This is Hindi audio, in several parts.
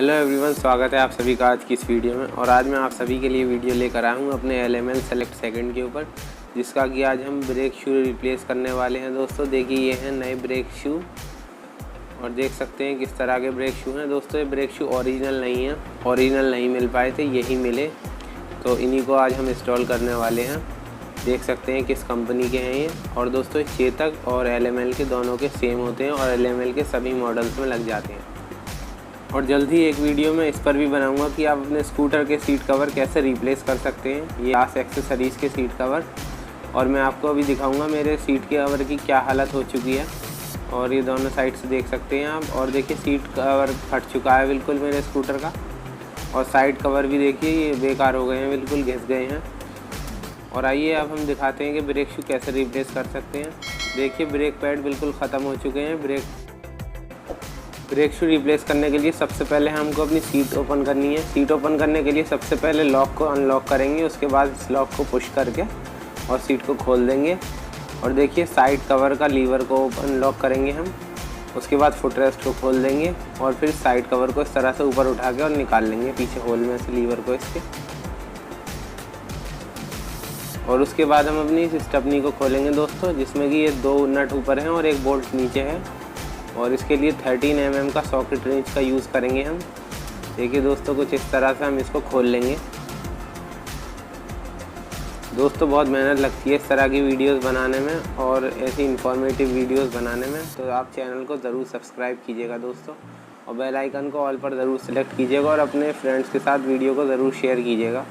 हेलो एवरीवन, स्वागत है आप सभी का आज की इस वीडियो में। और आज मैं आप सभी के लिए वीडियो लेकर आया हूँ अपने LML सेलेक्ट सेकंड के ऊपर, जिसका कि आज हम ब्रेक शू रिप्लेस करने वाले हैं। दोस्तों देखिए, ये हैं नए ब्रेक शू और देख सकते हैं किस तरह के ब्रेक शू हैं। दोस्तों ये ब्रेक शू ओरिजिनल नहीं है, ओरिजिनल नहीं मिल पाए थे, यही मिले, तो इन्हीं को आज हम इंस्टॉल करने वाले हैं। देख सकते हैं किस कंपनी के हैं ये। और दोस्तों चेतक और LML के दोनों के सेम होते हैं और LML के सभी मॉडल्स में लग जाते हैं। और जल्द ही एक वीडियो में इस पर भी बनाऊंगा कि आप अपने स्कूटर के सीट कवर कैसे रिप्लेस कर सकते हैं, ये आस एक्सेसरीज़ के सीट कवर। और मैं आपको अभी दिखाऊंगा मेरे सीट के कवर की क्या हालत हो चुकी है। और ये दोनों साइड से देख सकते हैं आप। और देखिए सीट कवर फट चुका है बिल्कुल मेरे स्कूटर का। और साइड कवर भी देखिए ये बेकार हो गए हैं, बिल्कुल घिस गए हैं। और आइए अब हम दिखाते हैं कि ब्रेक शू कैसे रिप्लेस कर सकते हैं। देखिए ब्रेक पैड बिल्कुल ख़त्म हो चुके हैं। ब्रेक शू रिप्लेस करने के लिए सबसे पहले हमको अपनी सीट ओपन करनी है। सीट ओपन करने के लिए सबसे पहले लॉक को अनलॉक करेंगे, उसके बाद इस लॉक को पुश करके और सीट को खोल देंगे। और देखिए साइड कवर का लीवर को अनलॉक करेंगे हम, उसके बाद फुटरेस्ट को खोल देंगे और फिर साइड कवर को इस तरह से ऊपर उठा के और निकाल लेंगे पीछे होल में से लीवर को इसके। और उसके बाद हम अपनी इस स्टेपनी को खोलेंगे दोस्तों, जिसमें कि ये 2 नट ऊपर हैं और 1 बोल्ट नीचे है। और इसके लिए 13 mm का सॉकेट रेंच का यूज़ करेंगे हम। देखिए दोस्तों कुछ इस तरह से हम इसको खोल लेंगे। दोस्तों बहुत मेहनत लगती है इस तरह की वीडियोस बनाने में और ऐसी इन्फॉर्मेटिव वीडियोस बनाने में, तो आप चैनल को ज़रूर सब्सक्राइब कीजिएगा दोस्तों। और बेल आइकन को ऑल पर ज़रूर सेलेक्ट कीजिएगा और अपने फ्रेंड्स के साथ वीडियो को ज़रूर शेयर कीजिएगा।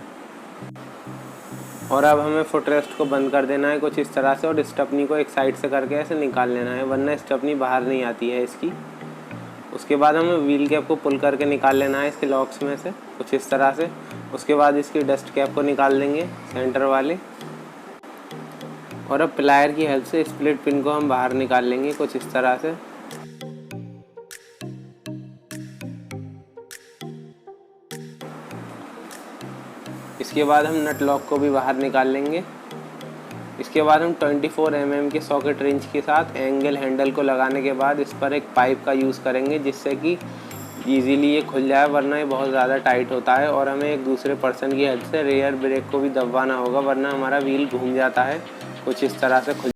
और अब हमें फुटरेस्ट को बंद कर देना है कुछ इस तरह से, और स्टेपनी को एक साइड से करके ऐसे निकाल लेना है, वरना स्टेपनी बाहर नहीं आती है इसकी। उसके बाद हमें व्हील कैप को पुल करके निकाल लेना है इसके लॉक्स में से कुछ इस तरह से। उसके बाद इसकी डस्ट कैप को निकाल देंगे सेंटर वाले। और अब प्लायर की हेल्प से स्प्लिट पिन को हम बाहर निकाल लेंगे कुछ इस तरह से। इसके बाद हम नट लॉक को भी बाहर निकाल लेंगे। इसके बाद हम 24 mm के सॉकेट रेंच के साथ एंगल हैंडल को लगाने के बाद इस पर एक पाइप का यूज़ करेंगे, जिससे कि इजीली ये खुल जाए, वरना ये बहुत ज़्यादा टाइट होता है। और हमें एक दूसरे पर्सन की हेल्प से रेयर ब्रेक को भी दबाना होगा, वरना हमारा व्हील घूम जाता है कुछ इस तरह से खुल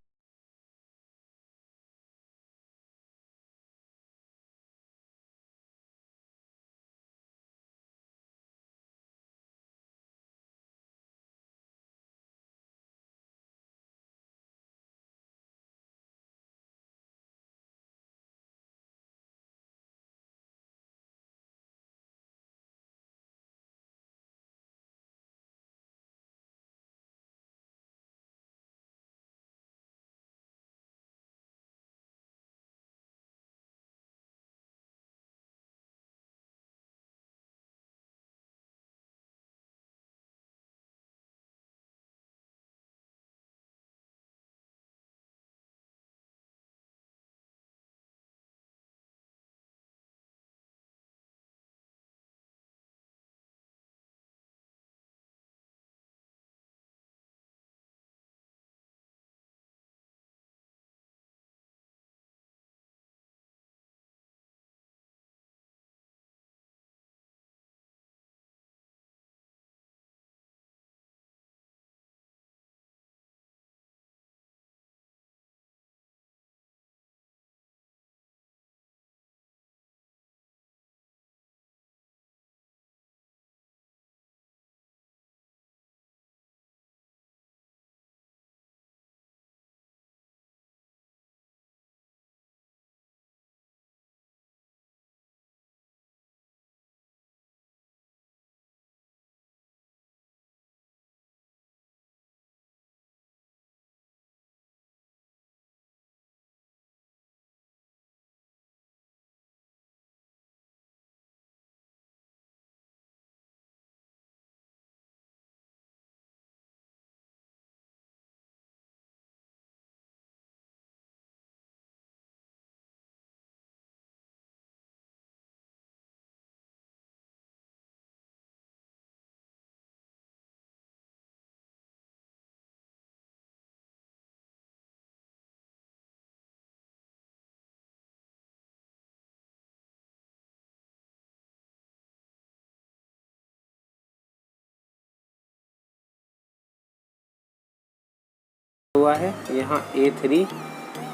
हुआ है यहाँ A3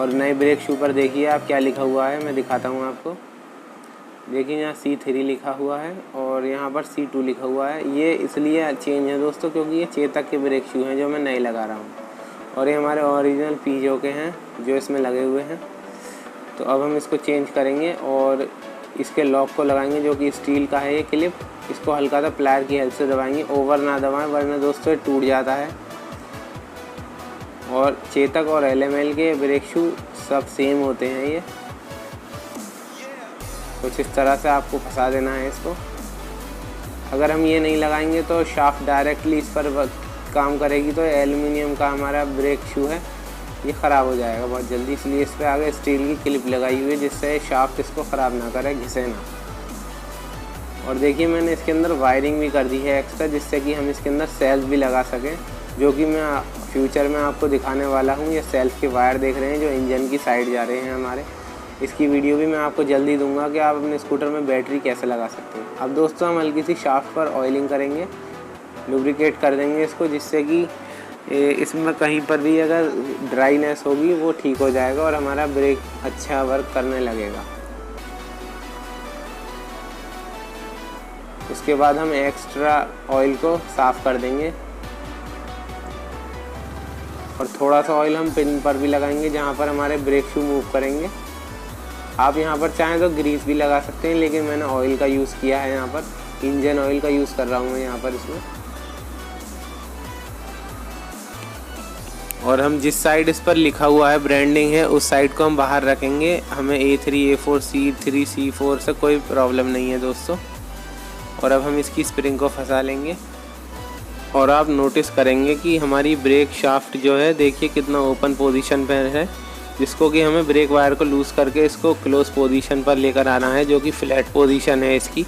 और नए ब्रेक शू पर देखिए आप क्या लिखा हुआ है, मैं दिखाता हूँ आपको। देखिए यहाँ C3 लिखा हुआ है और यहाँ पर C2 लिखा हुआ है। ये इसलिए चेंज है दोस्तों क्योंकि ये चेतक के ब्रेक शू हैं जो मैं नए लगा रहा हूँ और ये हमारे ओरिजिनल पीजो के हैं जो इसमें लगे हुए हैं। तो अब हम इसको चेंज करेंगे और इसके लॉक को लगाएंगे जो कि स्टील का है ये क्लिप। इसको हल्का सा प्लायर की हेल्प से दबाएंगे, ओवर ना दबाएं वरना दोस्तों ये टूट जाता है। और चेतक और LML के ब्रेक शू सब सेम होते हैं। ये कुछ इस तरह से आपको फंसा देना है इसको। अगर हम ये नहीं लगाएंगे तो शाफ्ट डायरेक्टली इस पर काम करेगी तो एल्युमिनियम का हमारा ब्रेक शू है ये ख़राब हो जाएगा बहुत जल्दी। इसलिए इस पर आगे स्टील की क्लिप लगाई हुई है जिससे शाफ्ट इसको ख़राब ना करे, घिसे ना। और देखिए मैंने इसके अंदर वायरिंग भी कर दी है एक्स्ट्रा जिससे कि हम इसके अंदर सेल्फ भी लगा सकें, जो कि मैं फ्यूचर में आपको दिखाने वाला हूँ। ये सेल्फ के वायर देख रहे हैं जो इंजन की साइड जा रहे हैं हमारे। इसकी वीडियो भी मैं आपको जल्दी दूंगा कि आप अपने स्कूटर में बैटरी कैसे लगा सकते हैं। अब दोस्तों हम हल्की सी शाफ्ट पर ऑयलिंग करेंगे, लुब्रिकेट कर देंगे इसको जिससे कि इसमें कहीं पर भी अगर ड्राईनेस होगी वो ठीक हो जाएगा और हमारा ब्रेक अच्छा वर्क करने लगेगा। उसके बाद हम एक्स्ट्रा ऑयल को साफ़ कर देंगे और थोड़ा सा ऑयल हम पिन पर भी लगाएंगे जहाँ पर हमारे ब्रेक शू मूव करेंगे। आप यहाँ पर चाहें तो ग्रीस भी लगा सकते हैं लेकिन मैंने ऑयल का यूज़ किया है, यहाँ पर इंजन ऑयल का यूज़ कर रहा हूँ मैं यहाँ पर इसमें। और हम जिस साइड इस पर लिखा हुआ है ब्रांडिंग है उस साइड को हम बाहर रखेंगे। हमें A3, A4, C3, C4 से कोई प्रॉब्लम नहीं है दोस्तों। और अब हम इसकी स्प्रिंग को फंसा लेंगे और आप नोटिस करेंगे कि हमारी ब्रेक शाफ्ट जो है देखिए कितना ओपन पोजीशन पर है, जिसको कि हमें ब्रेक वायर को लूज़ करके इसको क्लोज पोजीशन पर लेकर आना है जो कि फ्लैट पोजीशन है इसकी।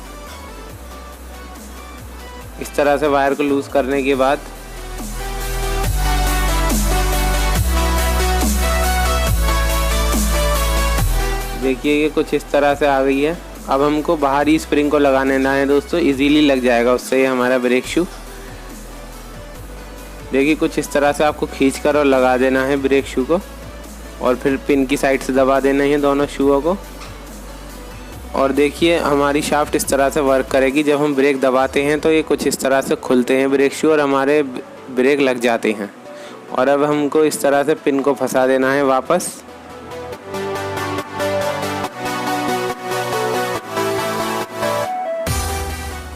इस तरह से वायर को लूज़ करने के बाद देखिए ये कुछ इस तरह से आ गई है। अब हमको बाहरी स्प्रिंग को लगाने ना है दोस्तों, इजीली लग जाएगा उससे ये हमारा ब्रेक शू। देखिए कुछ इस तरह से आपको खींच कर और लगा देना है ब्रेक शू को और फिर पिन की साइड से दबा देना है दोनों शूओं को। और देखिए हमारी शाफ्ट इस तरह से वर्क करेगी। जब हम ब्रेक दबाते हैं तो ये कुछ इस तरह से खुलते हैं ब्रेक शू और हमारे ब्रेक लग जाते हैं। और अब हमको इस तरह से पिन को फंसा देना है वापस।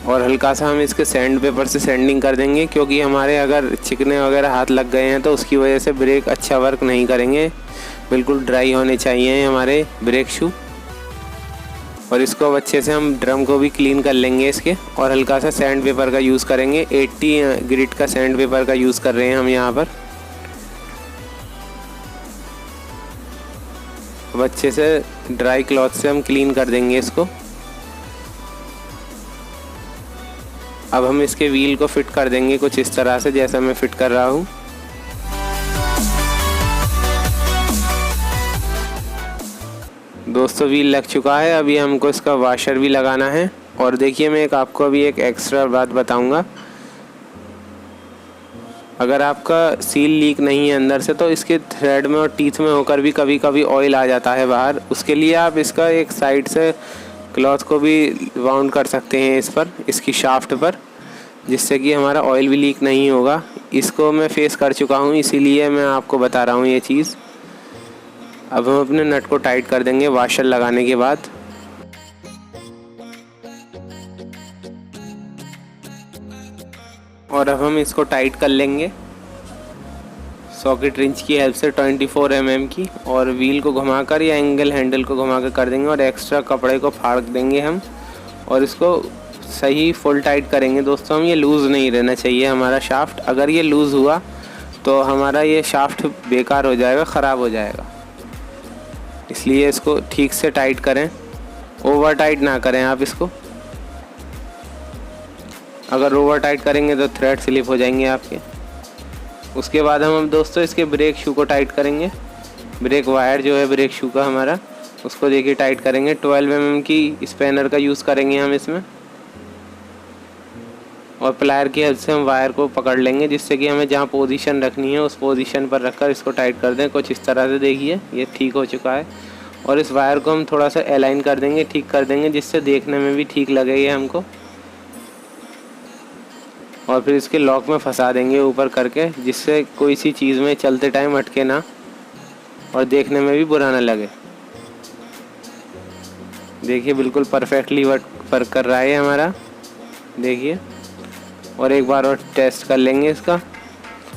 और हल्का सा हम इसके सैंड पेपर से सैंडिंग कर देंगे क्योंकि हमारे अगर चिकने वगैरह हाथ लग गए हैं तो उसकी वजह से ब्रेक अच्छा वर्क नहीं करेंगे। बिल्कुल ड्राई होने चाहिए हमारे ब्रेक शू। और इसको अब अच्छे से हम ड्रम को भी क्लीन कर लेंगे इसके और हल्का सा सैंड पेपर का यूज़ करेंगे। 80 ग्रिट का सैंड पेपर का यूज़ कर रहे हैं हम यहाँ पर। अब अच्छे से ड्राई क्लॉथ से हम क्लीन कर देंगे इसको। अब हम इसके व्हील को फिट कर देंगे कुछ इस तरह से जैसा मैं फिट कर रहा हूँ। दोस्तों व्हील लग चुका है, अभी हमको इसका वाशर भी लगाना है। और देखिए मैं आपको अभी एक एक्स्ट्रा बात बताऊंगा। अगर आपका सील लीक नहीं है अंदर से तो इसके थ्रेड में और टीथ में होकर भी कभी कभी ऑयल आ जाता है बाहर। उसके लिए आप इसका एक साइड से क्लॉथ को भी वाउंड कर सकते हैं इस पर, इसकी शाफ्ट पर, जिससे कि हमारा ऑयल भी लीक नहीं होगा। इसको मैं फेस कर चुका हूँ इसीलिए मैं आपको बता रहा हूँ ये चीज़। अब हम अपने नट को टाइट कर देंगे वाशर लगाने के बाद। और अब हम इसको टाइट कर लेंगे सॉकेट रिंच की हेल्प से 24 mm की। और व्हील को घुमाकर या एंगल हैंडल को घुमाकर कर देंगे और एक्स्ट्रा कपड़े को फाड़ देंगे हम और इसको सही फुल टाइट करेंगे दोस्तों। हम ये लूज़ नहीं रहना चाहिए हमारा शाफ्ट। अगर ये लूज़ हुआ तो हमारा ये शाफ्ट बेकार हो जाएगा, ख़राब हो जाएगा। इसलिए इसको ठीक से टाइट करें, ओवर टाइट ना करें आप इसको। अगर ओवर टाइट करेंगे तो थ्रेड स्लिप हो जाएंगे आपके। उसके बाद हम दोस्तों इसके ब्रेक शू को टाइट करेंगे। ब्रेक वायर जो है ब्रेक शू का हमारा, उसको देखिए टाइट करेंगे। 12 mm की स्पैनर का यूज़ करेंगे हम इसमें। और प्लायर की हेल्प से हम वायर को पकड़ लेंगे, जिससे कि हमें जहाँ पोजीशन रखनी है उस पोजीशन पर रखकर इसको टाइट कर दें। कुछ इस तरह से देखिए ये ठीक हो चुका है। और इस वायर को हम थोड़ा सा अलाइन कर देंगे, ठीक कर देंगे, जिससे देखने में भी ठीक लगे ये हमको। और फिर इसके लॉक में फंसा देंगे ऊपर करके, जिससे कोई सी चीज़ में चलते टाइम अटके ना और देखने में भी बुरा ना लगे। देखिए बिल्कुल परफेक्टली वर्क कर रहा है हमारा, देखिए। और एक बार और टेस्ट कर लेंगे इसका,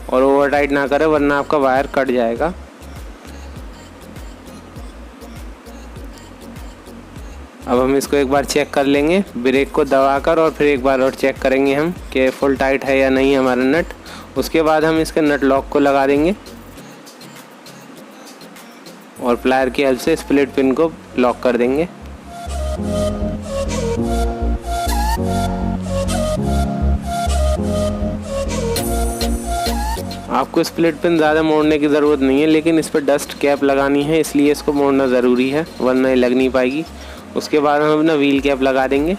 और ओवर टाइट ना करें वरना आपका वायर कट जाएगा। अब हम इसको एक बार चेक कर लेंगे ब्रेक को दबाकर, और फिर एक बार और चेक करेंगे हम कि फुल टाइट है या नहीं हमारा नट। उसके बाद हम इसके नट लॉक को लगा देंगे और प्लायर की हेल्प से स्प्लिट पिन को लॉक कर देंगे। आपको स्प्लिट पिन ज़्यादा मोड़ने की ज़रूरत नहीं है, लेकिन इस पर डस्ट कैप लगानी है, इसलिए इसको मोड़ना ज़रूरी है, वरना ये लग नहीं पाएगी। उसके बाद हम अपना व्हील कैप लगा देंगे।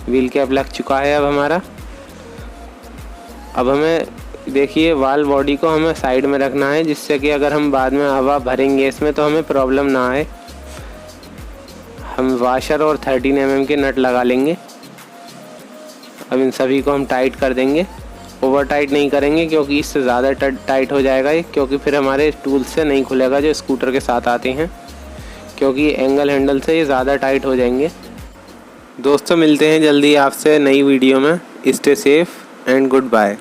व्हील कैप लग चुका है अब हमारा। अब हमें देखिए वाल बॉडी को हमें साइड में रखना है, जिससे कि अगर हम बाद में हवा भरेंगे इसमें तो हमें प्रॉब्लम ना आए। हम वाशर और 13 mm के नट लगा लेंगे। अब इन सभी को हम टाइट कर देंगे, ओवर टाइट नहीं करेंगे क्योंकि इससे ज़्यादा टाइट हो जाएगा ये, क्योंकि फिर हमारे टूल से नहीं खुलेगा जो स्कूटर के साथ आते हैं, क्योंकि एंगल हैंडल से ये ज़्यादा टाइट हो जाएंगे। दोस्तों मिलते हैं जल्दी आपसे नई वीडियो में। Stay safe and good bye.